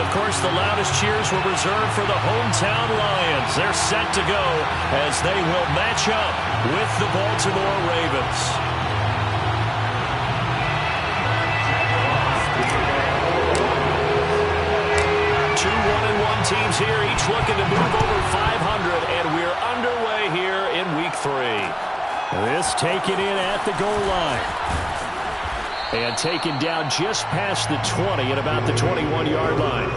of course, the loudest cheers were reserved for the hometown Lions. They're set to go as they will match up with the Baltimore Ravens. 2 1-1 teams here, each looking to move over 500, and we're underway here in Week 3. This taken in at the goal line. And taken down just past the 20 at about the 21-yard line.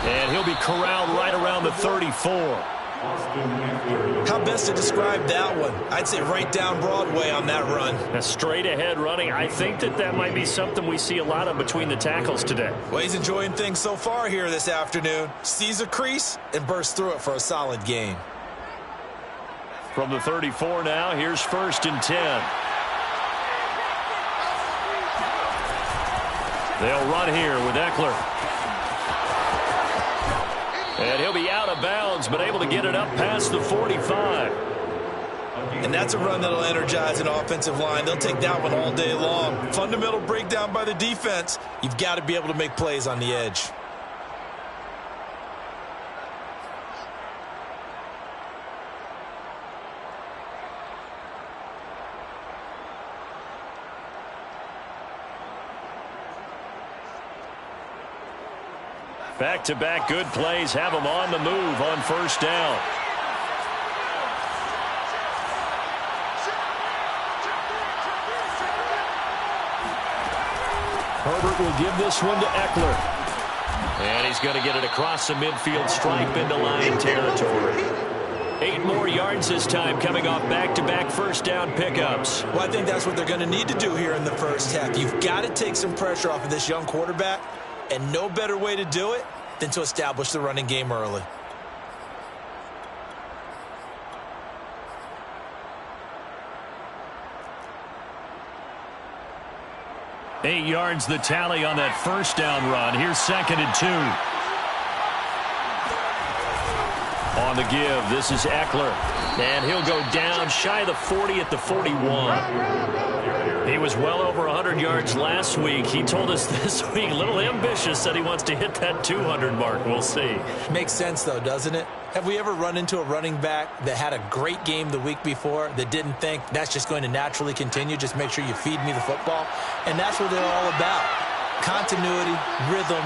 And he'll be corralled right around the 34. How best to describe that one? I'd say right down Broadway on that run. A straight ahead running. I think that might be something we see a lot of between the tackles today. Well, he's enjoying things so far here this afternoon. Sees a crease and bursts through it for a solid gain. From the 34 now, here's 1st and 10. They'll run here with Eckler. And he'll be out of bounds, but able to get it up past the 45. And that's a run that'll energize an offensive line. They'll take that one all day long. Fundamental breakdown by the defense. You've got to be able to make plays on the edge. Back-to-back good plays have them on the move on 1st down. Herbert will give this one to Eckler. And he's going to get it across the midfield stripe into Lion territory. 8 more yards this time coming off back-to-back 1st down pickups. Well, I think that's what they're going to need to do here in the first half. You've got to take some pressure off of this young quarterback. And no better way to do it than to establish the running game early. Eight yards the tally on that 1st down run. Here's 2nd and 2. On the give, this is Eckler. And he'll go down shy of the 40 at the 41. He was well over 100 yards last week. He told us this week, a little ambitious, said he wants to hit that 200 mark. We'll see. Makes sense, though, doesn't it? Have we ever run into a running back that had a great game the week before that didn't think that's just going to naturally continue? Just make sure you feed me the football. And that's what they're all about. Continuity, rhythm,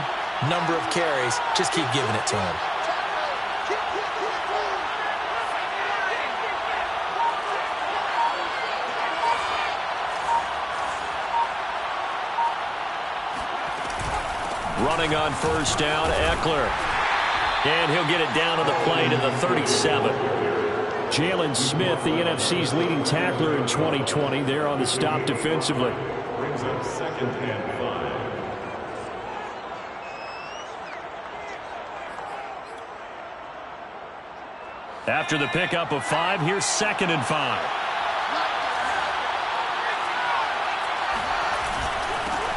number of carries. Just keep giving it to him. Running on 1st down, Eckler. And he'll get it down to the play to the 37. Jalen Smith, the NFC's leading tackler in 2020, there on the stop defensively. Brings up 2nd and 5. After the pickup of 5, here's 2nd and 5.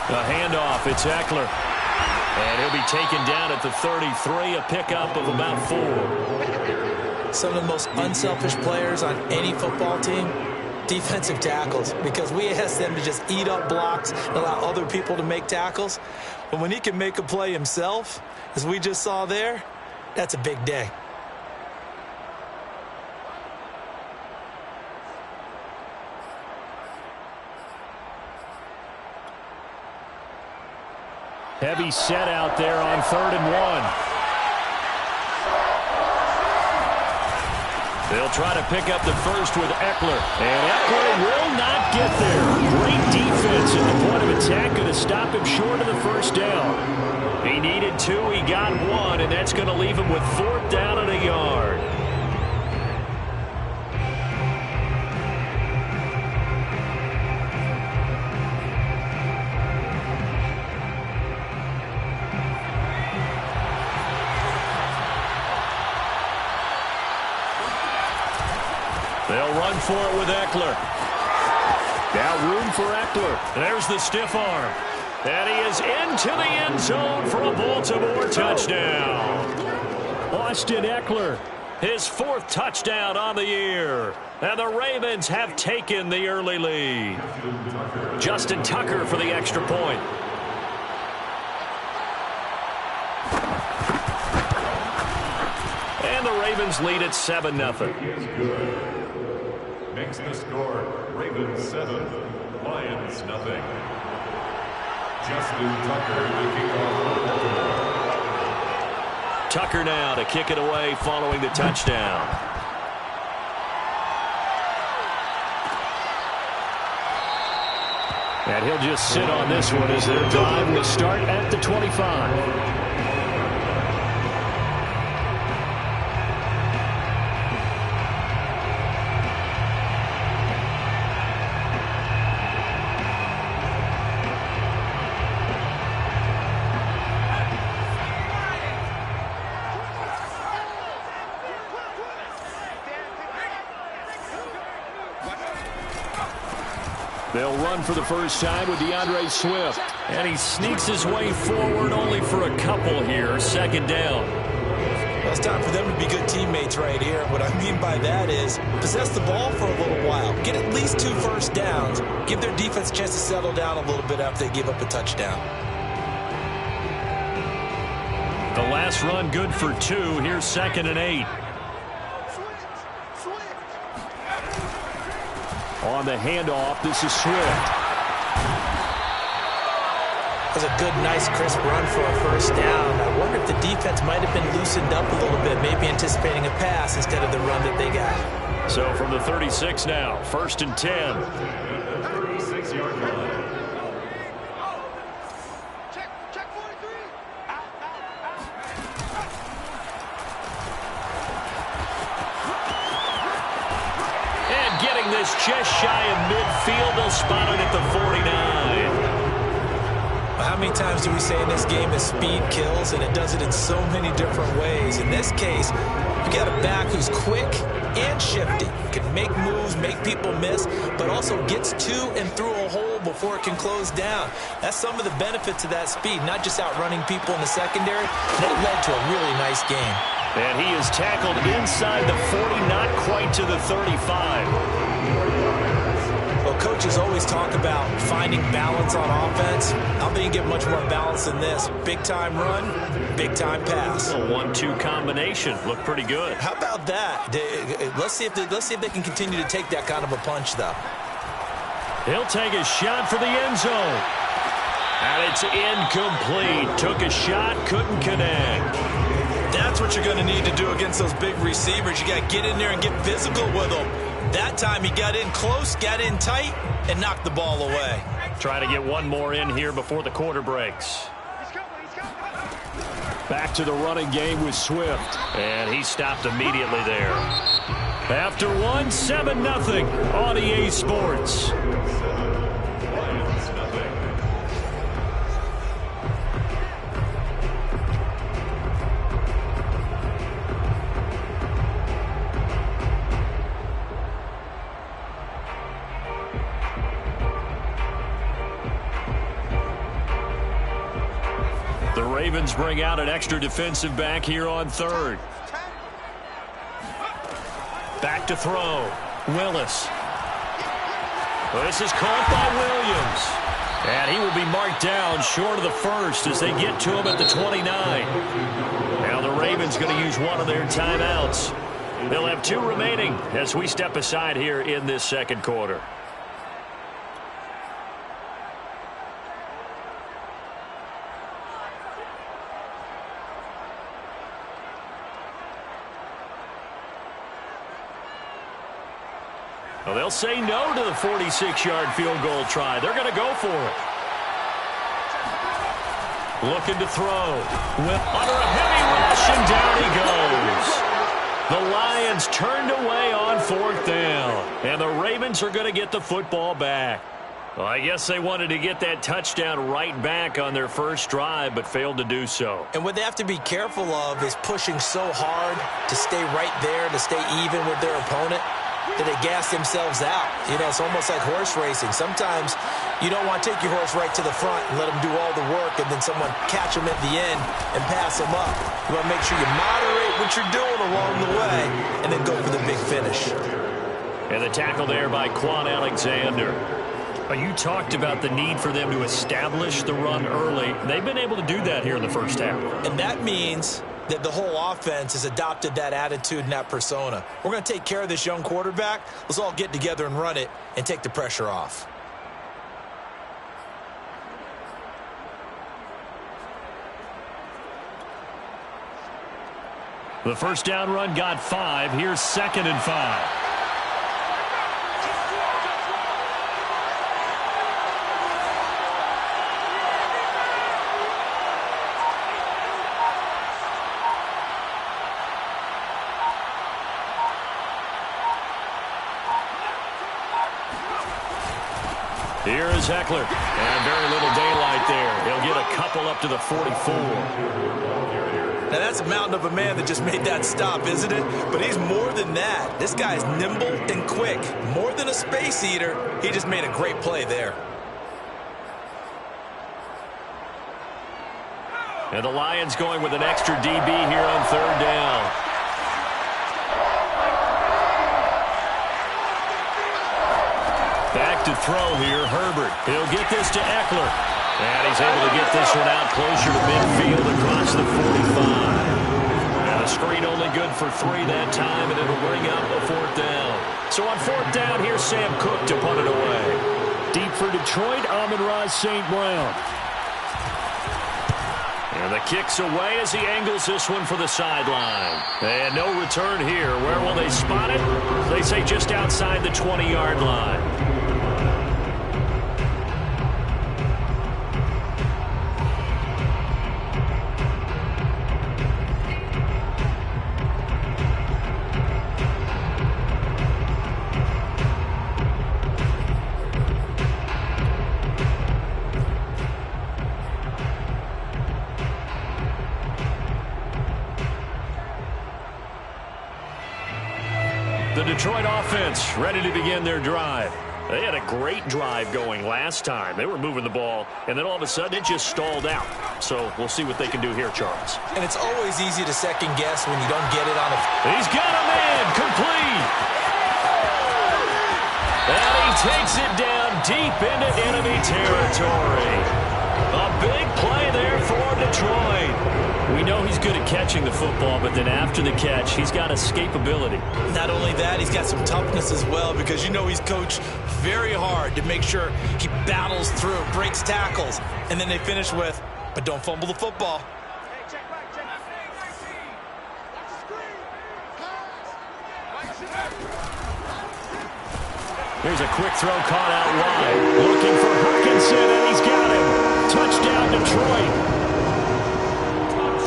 A handoff, it's Eckler. And he'll be taken down at the 33, a pickup of about 4. Some of the most unselfish players on any football team, defensive tackles, because we ask them to just eat up blocks and allow other people to make tackles. But when he can make a play himself, as we just saw there, that's a big day. Heavy set out there on 3rd and 1. They'll try to pick up the first with Eckler. And Eckler will not get there. Great defense at the point of attack. Going to stop him short of the 1st down. He needed 2. He got 1. And that's going to leave him with 4th down and a yard. They'll run for it with Eckler. Now room for Eckler. There's the stiff arm. And he is into the end zone for a Baltimore touchdown. Austin Eckler, his 4th touchdown on the year. And the Ravens have taken the early lead. Justin Tucker for the extra point. And the Ravens lead at 7-0. Makes the score Ravens 7, Lions 0. Justin Tucker, the kickoff for Baltimore. Tucker now to kick it away following the touchdown. And he'll just sit on this one as their drive will start at the 25. They'll run for the first time with DeAndre Swift. And he sneaks his way forward only for a couple here. 2nd down. Well, it's time for them to be good teammates right here. What I mean by that is possess the ball for a little while. Get at least 2 first downs. Give their defense a chance to settle down a little bit after they give up a touchdown. The last run good for 2. Here's 2nd and 8. On the handoff, this is Swift. That was a good, nice, crisp run for a first down. I wonder if the defense might have been loosened up a little bit, maybe anticipating a pass instead of the run that they got. So from the 36 now, 1st and 10. 36-yard line. This just shy of midfield. They'll spot it at the 49. How many times do we say in this game that speed kills, and it does it in so many different ways? In this case, you got a back who's quick and shifty, can make moves, make people miss, but also gets to and through a hole before it can close down. That's some of the benefits of that speed, not just outrunning people in the secondary. That led to a really nice game. And he is tackled inside the 40, not quite to the 35. Well, coaches always talk about finding balance on offense. I don't think you get much more balance than this. Big-time run, big-time pass. A 1-2 combination. Looked pretty good. How about that? Let's see if they can continue to take that kind of a punch, though. He'll take a shot for the end zone. And it's incomplete. Took a shot, couldn't connect. That's what you're going to need to do against those big receivers. You got to get in there and get physical with them. That time he got in close, got in tight, and knocked the ball away. Trying to get one more in here before the quarter breaks. Back to the running game with Swift. And he stopped immediately there. After one, 7-0 on EA Sports. The Ravens bring out an extra defensive back here on 3rd. Back to throw. Willis. This is caught by Williams. And he will be marked down short of the 1st as they get to him at the 29. Now the Ravens going to use one of their timeouts. They'll have 2 remaining as we step aside here in this 2nd quarter. Well, they'll say no to the 46-yard field goal try. They're going to go for it. Looking to throw. Under a heavy rush, and down he goes. The Lions turned away on 4th down. And the Ravens are going to get the football back. Well, I guess they wanted to get that touchdown right back on their first drive, but failed to do so. And what they have to be careful of is pushing so hard to stay right there, to stay even with their opponent. that they gas themselves out. You know, it's almost like horse racing. Sometimes you don't want to take your horse right to the front and let them do all the work and then someone catch them at the end and pass them up. You want to make sure you moderate what you're doing along the way and then go for the big finish. And the tackle there by Quan Alexander. You talked about the need for them to establish the run early. They've been able to do that here in the first half. And that means that the whole offense has adopted that attitude and that persona. We're going to take care of this young quarterback. Let's all get together and run it and take the pressure off. The first down run got 5. Here's 2nd and 5. Here is Ekeler, and very little daylight there. He'll get a couple up to the 44. Now, that's a mountain of a man that just made that stop, isn't it? But he's more than that. This guy's nimble and quick. More than a space eater, he just made a great play there. And the Lions going with an extra DB here on 3rd down. Back to throw here, Herbert. He'll get this to Ekeler. And he's able to get this one out closer to midfield across the 45. And a screen only good for 3 that time, and it'll bring up a 4th down. So on 4th down, here's Sam Cook to punt it away. Deep for Detroit, Amon-Ra St. Brown. And the kick's away as he angles this one for the sideline. And no return here. Where will they spot it? They say just outside the 20-yard line. The Detroit offense ready to begin their drive. They had a great drive going last time. They were moving the ball, and then all of a sudden it just stalled out. So we'll see what they can do here, Charles. And it's always easy to second guess when you don't get it on a... He's got a man, complete. And he takes it down deep into enemy territory. A big play there for Detroit. We know he's good at catching the football, but then after the catch, he's got escapability. Not only that, he's got some toughness as well, because you know he's coached very hard to make sure he battles through, breaks tackles, and then they finish with, but don't fumble the football. Here's a quick throw caught out wide. Looking for Hockenson, and he's got him. Touchdown, Detroit.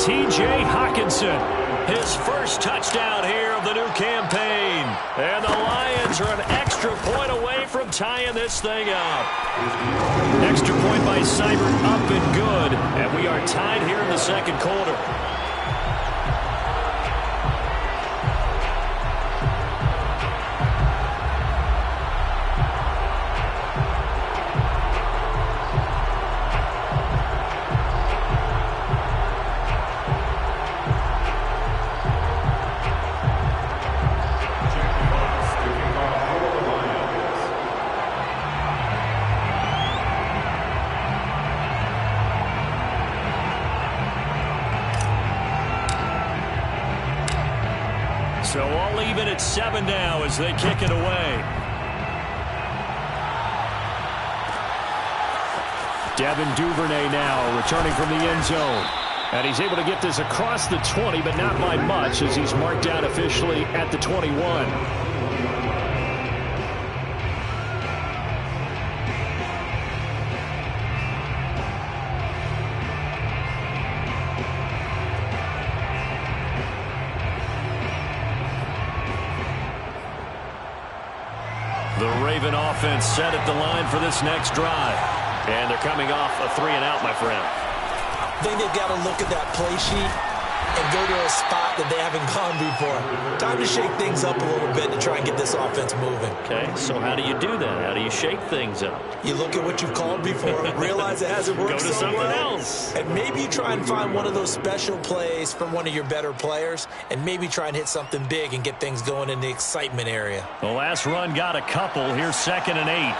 T.J. Hockenson, his first touchdown here of the new campaign. And the Lions are an extra point away from tying this thing up. Extra point by Seibert, up and good. And we are tied here in the 2nd quarter. So all even at 7 now as they kick it away. Devin Duvernay now returning from the end zone. And he's able to get this across the 20, but not by much as he's marked out officially at the 21. The Raven offense set at the line for this next drive. And they're coming off a 3-and-out, my friend. I think they've got to look at that play sheet and go to a spot that they haven't gone before. Time to shake things up a little bit to try and get this offense moving. Okay, so how do you do that? How do you shake things up? You look at what you've called before, realize it hasn't worked Go to so something well, else. and maybe try and find one of those special plays from one of your better players, and maybe try and hit something big and get things going in the excitement area. The last run got a couple. Here's 2nd and 8.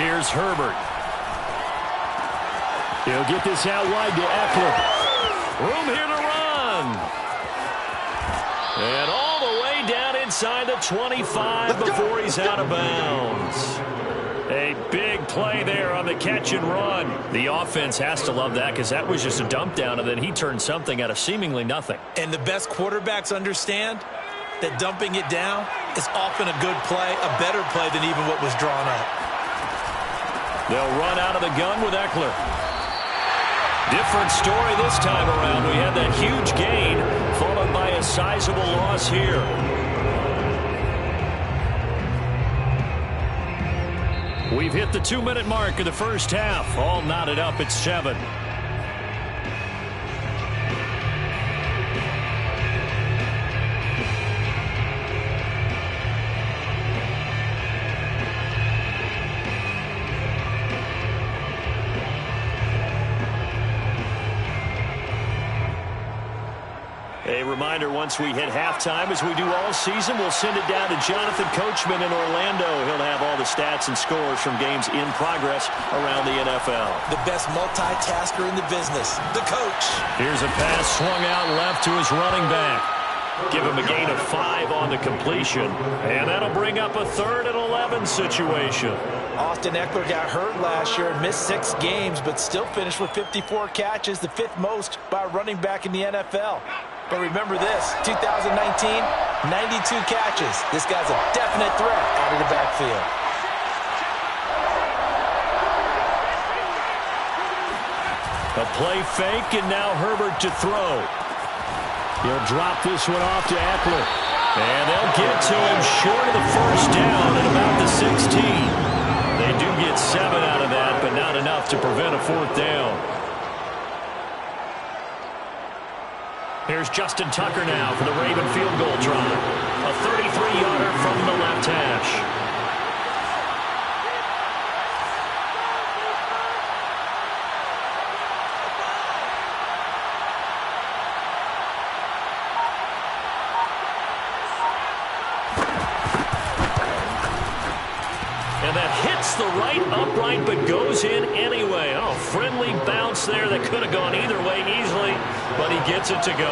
Here's Herbert. He'll get this out wide to Eckler. Room here to run. And all the way down inside the 25 before he's out of bounds. A big play there on the catch and run. The offense has to love that because that was just a dump down, and then he turned something out of seemingly nothing. And the best quarterbacks understand that dumping it down is often a good play, a better play than even what was drawn up. They'll run out of the gun with Eckler. Different story this time around. We had that huge gain followed by a sizable loss here. We've hit the 2-minute mark of the first half. All knotted up at 7. A reminder, once we hit halftime, as we do all season, we'll send it down to Jonathan Coachman in Orlando. He'll have all the stats and scores from games in progress around the NFL. The best multitasker in the business, the coach. Here's a pass swung out left to his running back. Give him a gain of 5 on the completion, and that'll bring up a 3rd and 11 situation. Austin Eckler got hurt last year and missed 6 games, but still finished with 54 catches, the 5th most by a running back in the NFL. But remember this, 2019, 92 catches. This guy's a definite threat out of the backfield. A play fake, and now Herbert to throw. He'll drop this one off to Eckler. And they'll get to him short of the first down at about the 16. They do get 7 out of that, but not enough to prevent a 4th down. Here's Justin Tucker now for the Raven field goal try. A 33-yarder from the left hash. And that hits the right upright but goes in anyway. Oh, friendly bounce there that could have gone either way easily, but he gets it to go.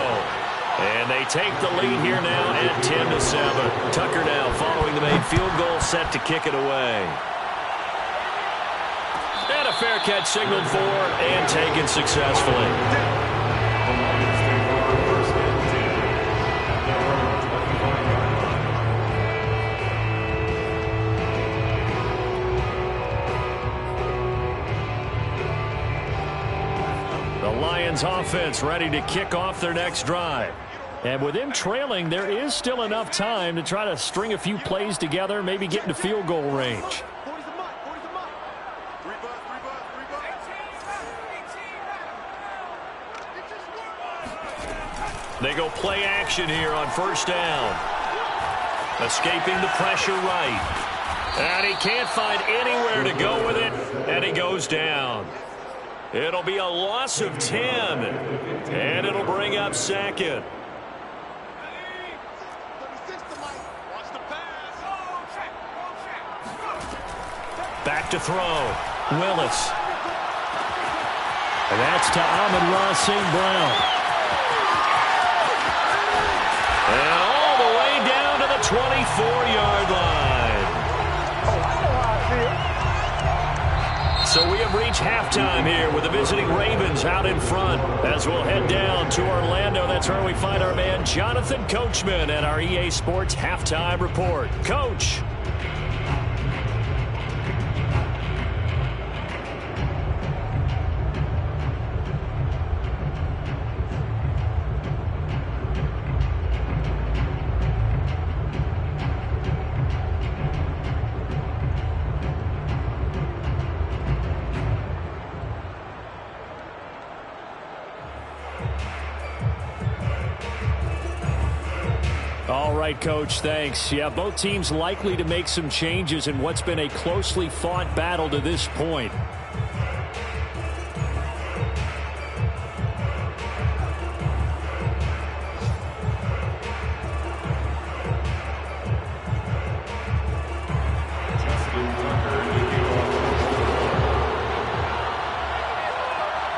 And they take the lead here now at 10-7. Tucker now following the made field goal, set to kick it away. And a fair catch signaled for and taken successfully. Lions offense ready to kick off their next drive. And with them trailing, there is still enough time to try to string a few plays together, maybe get into field goal range. They go play action here on first down. Escaping the pressure right. And he can't find anywhere to go with it, and he goes down. It'll be a loss of 10, and it'll bring up 2nd. Back to throw. Willis. And that's to Amon-Ra St. Brown. And all the way down to the 24-yard line. So we have reached halftime here with the visiting Ravens out in front. As we'll head down to Orlando, that's where we find our man Jonathan Coachman at our EA Sports Halftime Report. Coach. All right, Coach, thanks. Yeah, both teams likely to make some changes in what's been a closely fought battle to this point.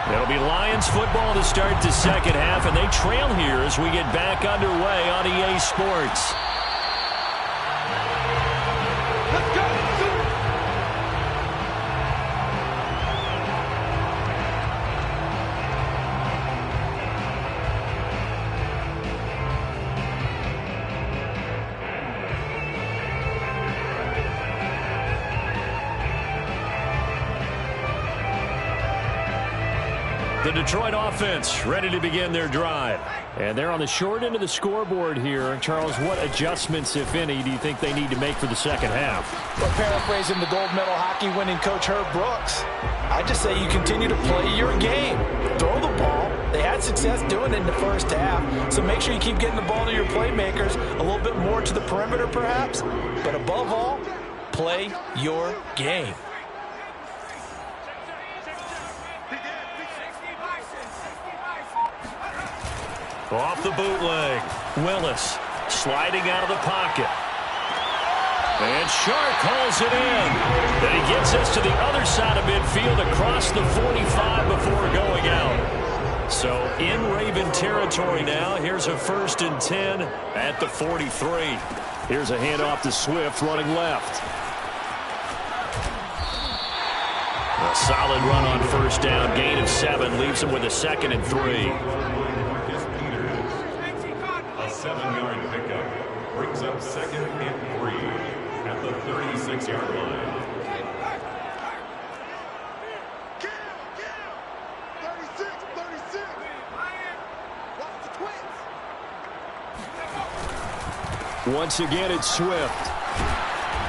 It'll be Lions football to start the second half, and they trail here as we get back underway on EA Sports. Let's go! The Detroit offense ready to begin their drive. And they're on the short end of the scoreboard here. Charles, what adjustments, if any, do you think they need to make for the second half? Well, paraphrasing the gold medal hockey winning coach Herb Brooks, I just say you continue to play your game. Throw the ball. They had success doing it in the first half, so make sure you keep getting the ball to your playmakers, a little bit more to the perimeter perhaps, but above all, play your game. Off the bootleg. Willis sliding out of the pocket. And Shark hauls it in. And he gets us to the other side of midfield across the 45 before going out. So in Raven territory now. Here's a 1st and 10 at the 43. Here's a handoff to Swift running left. A solid run on first down. Gain of 7 leaves him with a 2nd and 3. 7-yard pickup brings up 2nd and 3 at the 36-yard line. 36. Watch the twins. Once again, it's Swift.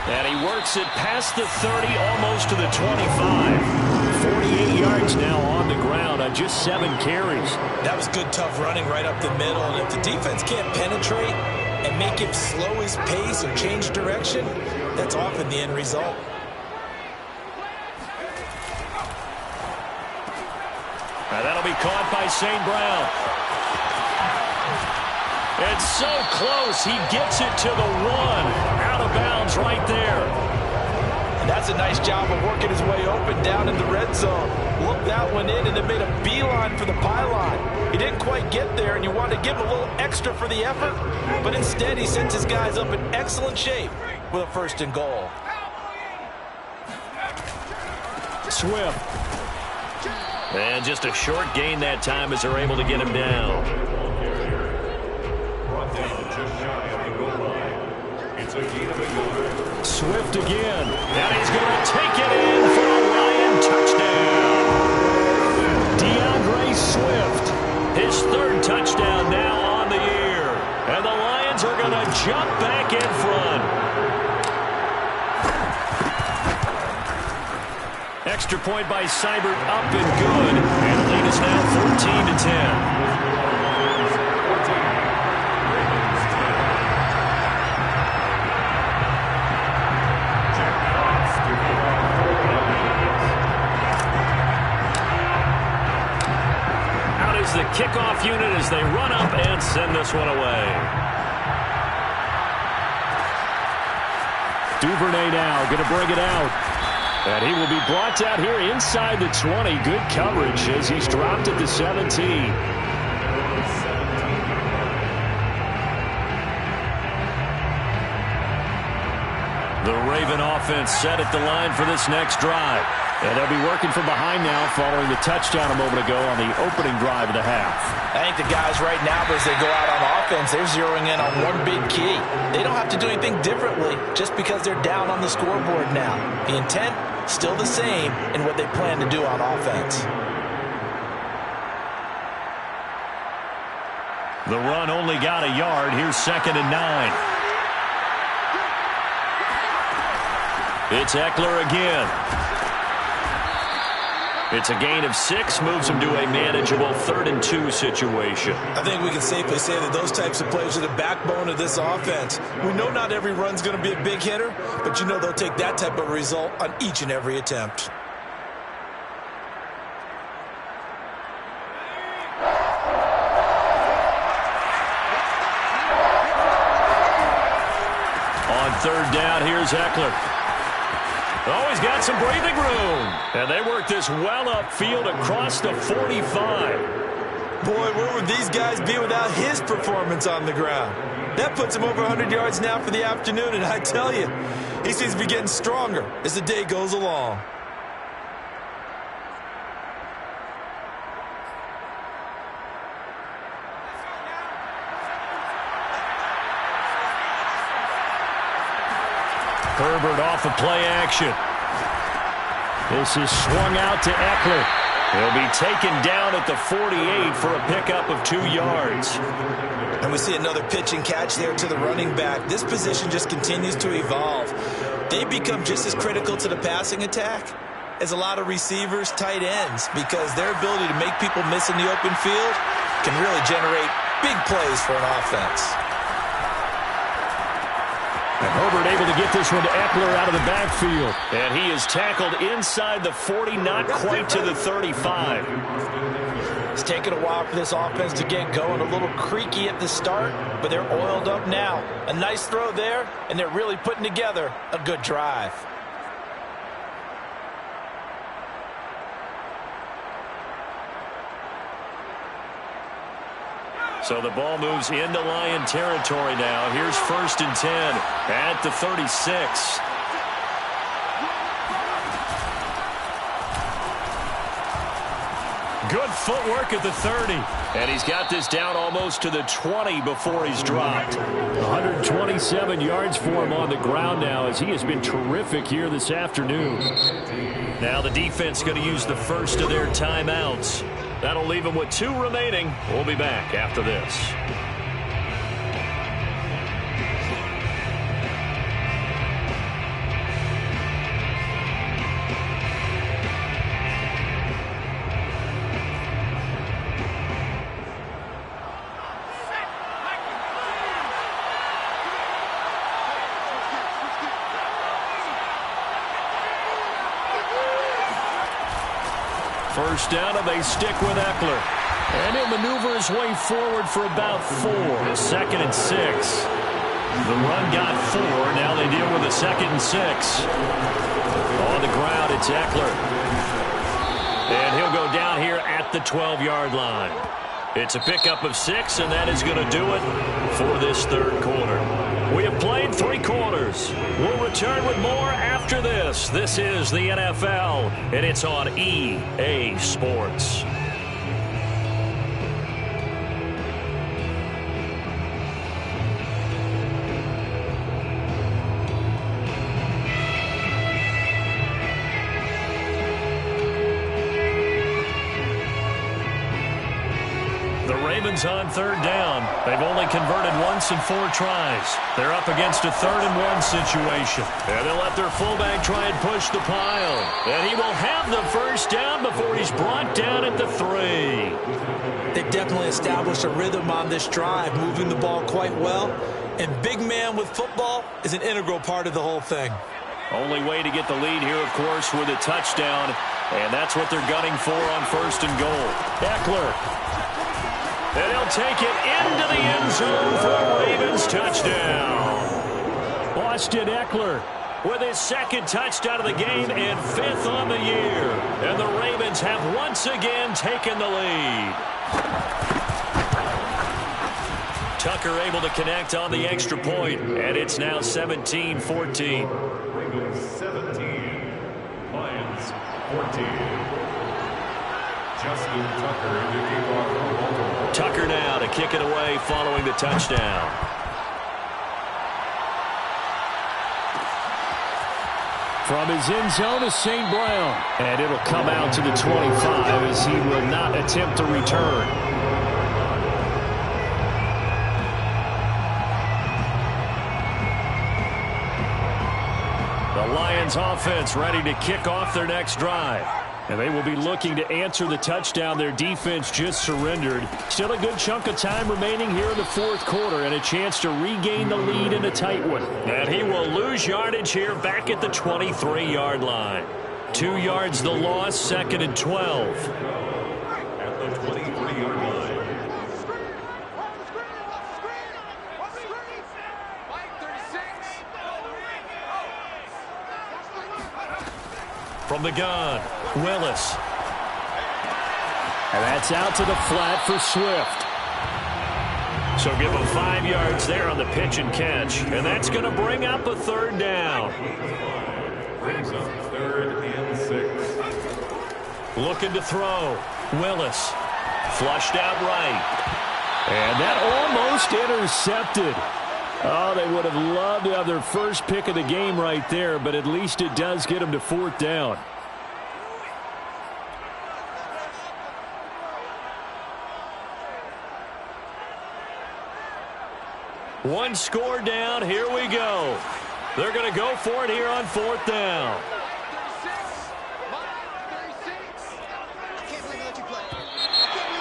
And he works it past the 30, almost to the 25. 48 yards now on the ground on just 7 carries. That was good, tough running right up the middle. And if the defense can't penetrate and make him slow his pace or change direction, that's often the end result. Now that'll be caught by St. Brown. It's so close. He gets it to the 1. Out of bounds right there. And that's a nice job of working his way open down in the red zone. Looked that one in and then made a beeline for the pylon. He didn't quite get there, and you wanted to give him a little extra for the effort, but instead he sends his guys up in excellent shape with a 1st and goal. Swift. And just a short gain that time as they're able to get him down. Brought down just shy of the goal line. It's a gain of a yard. Swift again. And he's going to take it in for a Lion touchdown. DeAndre Swift. His 3rd touchdown now on the year. And the Lions are going to jump back in front. Extra point by Seibert up and good. And the lead is now 14-10. The kickoff unit as they run up and send this one away. Duvernay now going to bring it out. And he will be brought out here inside the 20. Good coverage as he's dropped at the 17. The Raven offense set at the line for this next drive. And they'll be working from behind now following the touchdown a moment ago on the opening drive of the half. I think the guys right now, as they go out on offense, they're zeroing in on one big key. They don't have to do anything differently just because they're down on the scoreboard now. The intent, still the same in what they plan to do on offense. The run only got a yard. Here's 2nd and 9. It's Eckler again. It's a gain of 6, moves them to a manageable 3rd and 2 situation. I think we can safely say that those types of plays are the backbone of this offense. We know not every run's going to be a big hitter, but you know they'll take that type of result on each and every attempt. On 3rd down, here's Eckler. Oh, he's got some breathing room. And they work this well upfield across the 45. Boy, where would these guys be without his performance on the ground? That puts him over 100 yards now for the afternoon, and I tell you, he seems to be getting stronger as the day goes along. Herbert off of play action. This is swung out to Eckler. He'll be taken down at the 48 for a pickup of 2 yards. And we see another pitch and catch there to the running back. This position just continues to evolve. They become just as critical to the passing attack as a lot of receivers, tight ends, because their ability to make people miss in the open field can really generate big plays for an offense. And Herbert able to get this one to Eckler out of the backfield. And he is tackled inside the 40, not quite to the 35. It's taken a while for this offense to get going. A little creaky at the start, but they're oiled up now. A nice throw there, and they're really putting together a good drive. So the ball moves into Lion territory now. Here's 1st and 10 at the 36. Good footwork at the 30. And he's got this down almost to the 20 before he's dropped. 127 yards for him on the ground now as he has been terrific here this afternoon. Now the defense going to use the first of their timeouts. That'll leave them with 2 remaining. We'll be back after this. First down, and they stick with Eckler. And he'll maneuver his way forward for about 4. 2nd and 6. The run got 4. Now they deal with a 2nd and 6. On the ground, it's Eckler. And he'll go down here at the 12-yard line. It's a pickup of 6, and that is going to do it for this 3rd quarter. We have played 3 quarters. We'll return with more after this. This is the NFL, and it's on EA Sports. On 3rd down. They've only converted once in 4 tries. They're up against a 3rd and 1 situation. And they'll let their fullback try and push the pile. And he will have the first down before he's brought down at the 3. They've definitely established a rhythm on this drive, moving the ball quite well. And big man with football is an integral part of the whole thing. Only way to get the lead here, of course, with a touchdown. And that's what they're gunning for on 1st and goal. Eckler. And he'll take it into the end zone for a Ravens touchdown. Austin Eckler with his 2nd touchdown of the game and 5th on the year. And the Ravens have once again taken the lead. Tucker able to connect on the extra point, and it's now 17-14. Ravens 17, Lions 14. Justin Tucker in the kickoff for Baltimore. Tucker now to kick it away following the touchdown. From his end zone is St. Brown. And it'll come out to the 25 as he will not attempt to return. The Lions offense ready to kick off their next drive. And they will be looking to answer the touchdown their defense just surrendered. Still a good chunk of time remaining here in the fourth quarter and a chance to regain the lead in a tight one. And he will lose yardage here back at the 23-yard line. 2 yards the loss, 2nd and 12. At the 23-yard line. From the gun, Willis. And that's out to the flat for Swift. So give him 5 yards there on the pitch and catch. And that's going to bring up a 3rd down. Brings up 3rd and 6. Looking to throw. Willis. Flushed out right. And that almost intercepted. Oh, they would have loved to have their first pick of the game right there, but at least it does get them to 4th down. One score down. Here we go. They're going to go for it here on 4th down.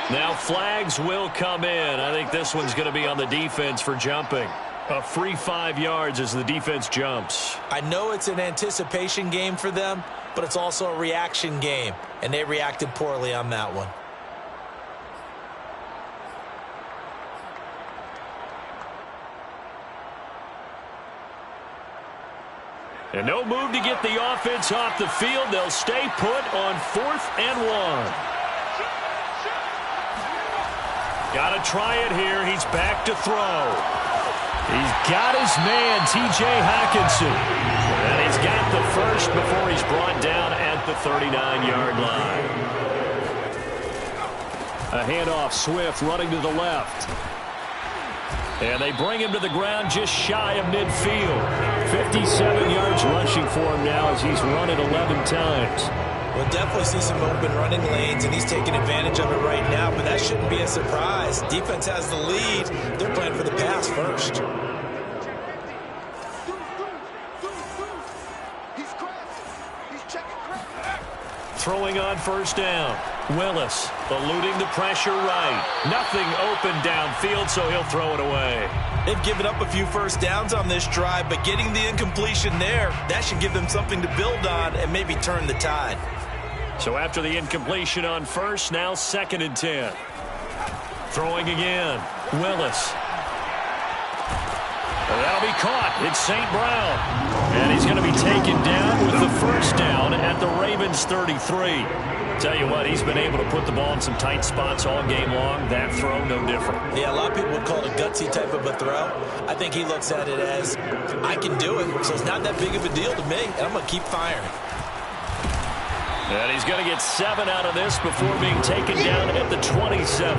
Now flags will come in. I think this one's going to be on the defense for jumping. A free 5 yards as the defense jumps. I know it's an anticipation game for them, but it's also a reaction game, and they reacted poorly on that one. And no move to get the offense off the field. They'll stay put on 4th and 1. Got to try it here. He's back to throw. He's got his man, T.J. Hockenson. And he's got the first before he's brought down at the 39-yard line. A handoff, Swift running to the left. And they bring him to the ground just shy of midfield. 57 yards rushing for him now as he's run it 11 times. We'll definitely see some open running lanes, and he's taking advantage of it right now, but that shouldn't be a surprise. Defense has the lead. They're playing for the pass first. Throwing on 1st down. Willis eluding the pressure right. Nothing open downfield, so he'll throw it away. They've given up a few first downs on this drive, but getting the incompletion there, that should give them something to build on and maybe turn the tide. So after the incompletion on 1st, now 2nd and 10. Throwing again. Willis. And that'll be caught. It's St. Brown. And he's going to be taken down with the 1st down at the Ravens 33. Tell you what, he's been able to put the ball in some tight spots all game long. That throw, no different. Yeah, a lot of people would call it a gutsy type of a throw. I think he looks at it as, I can do it, so it's not that big of a deal to me, and I'm going to keep firing. And he's going to get 7 out of this before being taken down at the 27.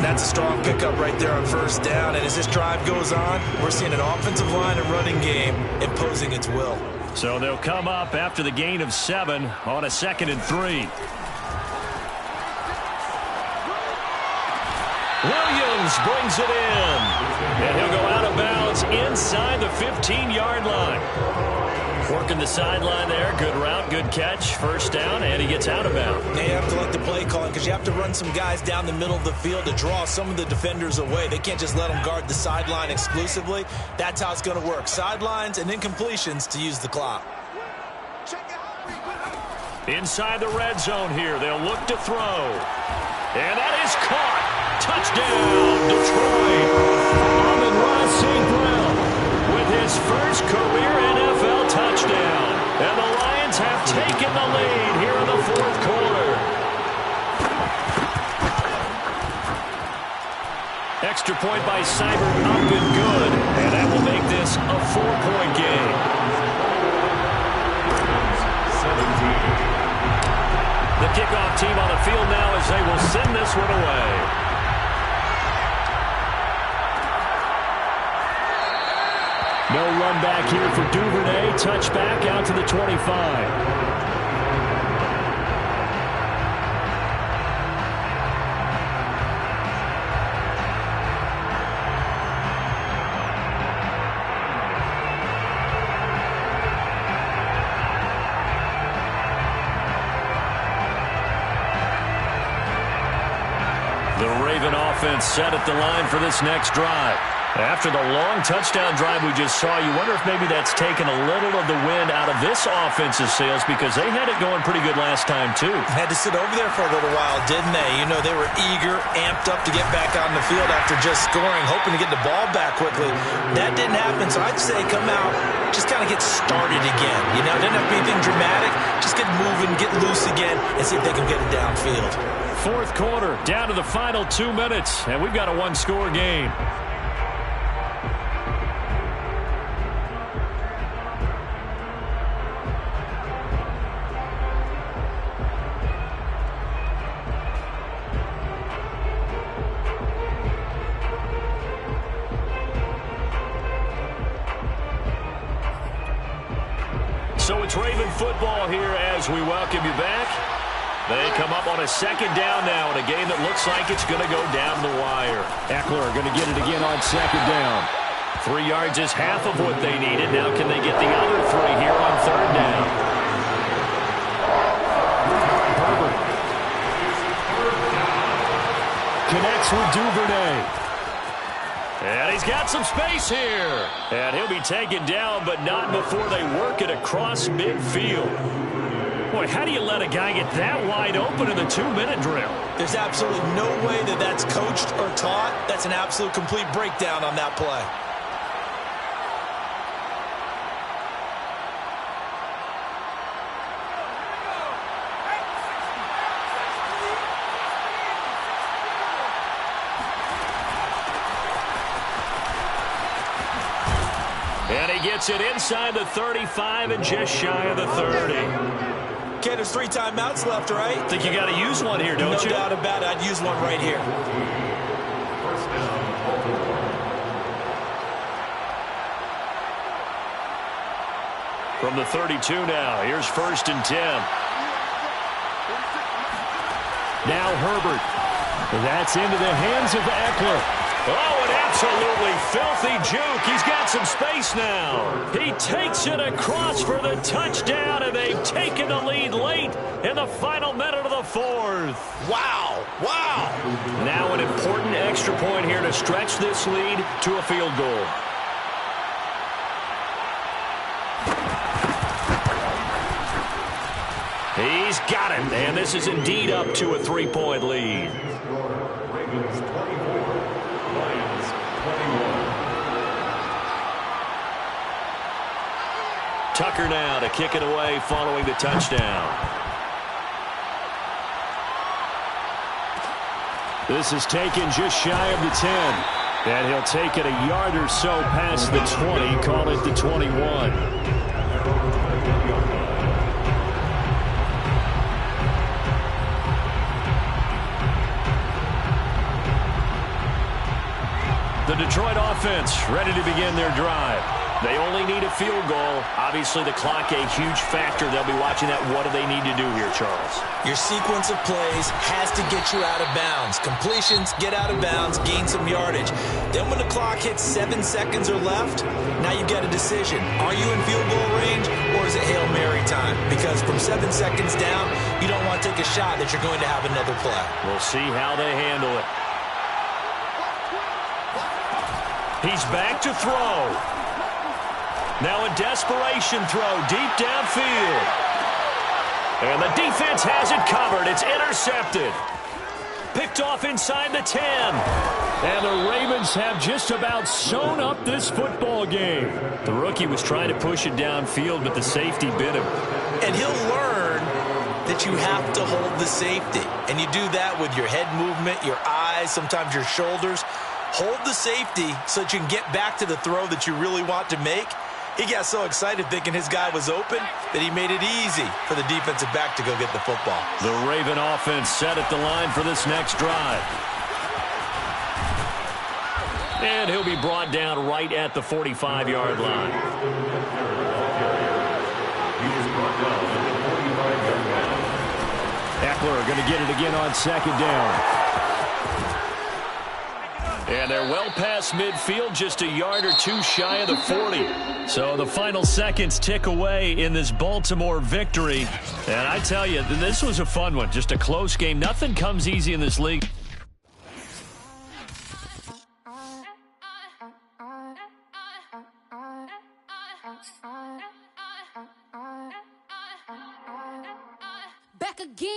That's a strong pickup right there on 1st down, and as this drive goes on, we're seeing an offensive line and running game imposing its will. So they'll come up after the gain of 7 on a 2nd and 3. Williams brings it in. And he'll go out of bounds inside the 15-yard line. Working the sideline there. Good route, good catch. 1st down, and he gets out of bounds. They have to like the play calling because you have to run some guys down the middle of the field to draw some of the defenders away. They can't just let them guard the sideline exclusively. That's how it's going to work. Sidelines and incompletions to use the clock. Inside the red zone here. They'll look to throw. And that is caught. Touchdown, Detroit. Amon-Ra St. Brown with his first career NFL touchdown. And the Lions have taken the lead here in the 4th quarter. Extra point by Seibert up and good. And that will make this a 4-point game. 17. The kickoff team on the field now as they will send this one away. No run back here for Duvernay. Touchback out to the 25. The Raven offense set at the line for this next drive. After the long touchdown drive we just saw, you wonder if maybe that's taken a little of the wind out of this offense's sails because they had it going pretty good last time, too. Had to sit over there for a little while, didn't they? You know, they were eager, amped up to get back on the field after just scoring, hoping to get the ball back quickly. That didn't happen, so I'd say come out, just kind of get started again. You know, it didn't have to be anything dramatic. Just get moving, get loose again, and see if they can get it downfield. Fourth quarter, down to the final 2 minutes, and we've got a one-score game. So it's Raven football here as we welcome you back. They come up on a second down now in a game that looks like it's going to go down the wire. Eckler going to get it again on second down. 3 yards is half of what they needed. Now can they get the other 3 here on third down? Herbert connects with Duvernay. And he's got some space here. And he'll be taken down, but not before they work it across midfield. Boy, how do you let a guy get that wide open in the 2-minute drill? There's absolutely no way that that's coached or taught. That's an absolute complete breakdown on that play. And he gets it inside the 35 and just shy of the 30. Okay, there's 3 timeouts left, right? Think you got to use one here, don't you? No doubt about it. I'd use one right here. From the 32 now, here's 1st and 10. Now Herbert. That's into the hands of Eckler. Oh, an absolutely filthy juke. He's got some space now. He takes it across for the touchdown, and they've taken the lead late in the final minute of the 4th. Wow. Wow. Now an important extra point here to stretch this lead to a field goal. He's got it, and this is indeed up to a 3-point lead. Ravens 24, Lions 21. Tucker now to kick it away following the touchdown. This is taken just shy of the 10. And he'll take it a yard or so past the 20, call it the 21. The Detroit offense ready to begin their drive. They only need a field goal. Obviously, the clock a huge factor. They'll be watching that. What do they need to do here, Charles? Your sequence of plays has to get you out of bounds. Completions, get out of bounds, gain some yardage. Then when the clock hits 7 seconds or left, now you've got a decision. Are you in field goal range, or is it Hail Mary time? Because from 7 seconds down, you don't want to take a shot that you're going to have another play. We'll see how they handle it. He's back to throw. Now a desperation throw deep downfield. And the defense has it covered. It's intercepted. Picked off inside the 10. And the Ravens have just about sewn up this football game. The rookie was trying to push it downfield, but the safety bit him. And he'll learn that you have to hold the safety. And you do that with your head movement, your eyes, sometimes your shoulders. Hold the safety so that you can get back to the throw that you really want to make. He got so excited thinking his guy was open that he made it easy for the defensive back to go get the football. The Raven offense set at the line for this next drive. And he'll be brought down right at the 45-yard line. Eckler going to get it again on second down. And they're well past midfield, just a yard or two shy of the 40. So the final seconds tick away in this Baltimore victory. And I tell you, this was a fun one, just a close game. Nothing comes easy in this league. again.